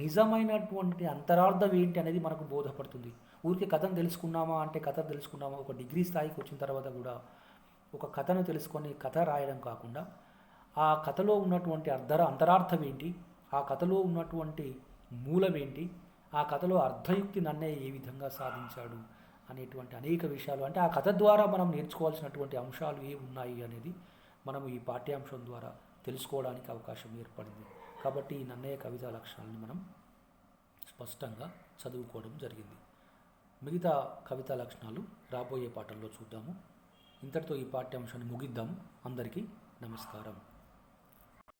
Speaker 1: నిజమైనటువంటి అంతరార్థం ఏంటి అనేది మనకు బోధపడుతుంది. ఊరికే కథను తెలుసుకున్నామా అంటే కథ తెలుసుకున్నామా, ఒక డిగ్రీ స్థాయికి వచ్చిన తర్వాత కూడా ఒక కథను తెలుసుకొని కథ రాయడం కాకుండా, ఆ కథలో ఉన్నటువంటి అంతరార్థం ఏంటి, ఆ కథలో ఉన్నటువంటి మూలం ఏంటి, ఆ కథలో అర్ధయుక్తి నన్నయ్య ఏ విధంగా సాధించాడు అనేటువంటి అనేక విషయాలు, అంటే ఆ కథ ద్వారా మనం నేర్చుకోవాల్సినటువంటి అంశాలు ఏ ఉన్నాయి అనేది మనం ఈ పాఠ్యాంశం ద్వారా తెలుసుకోవడానికి అవకాశం ఏర్పడింది. కాబట్టి ఈ నన్నయ్య కవితా లక్షణాలను మనం స్పష్టంగా చదువుకోవడం జరిగింది. మిగతా కవితా లక్షణాలు రాబోయే పాఠంలో చూద్దాము. ఇంతటితో ఈ పాఠ్యాంశాన్ని ముగిద్దాము. అందరికీ నమస్కారం.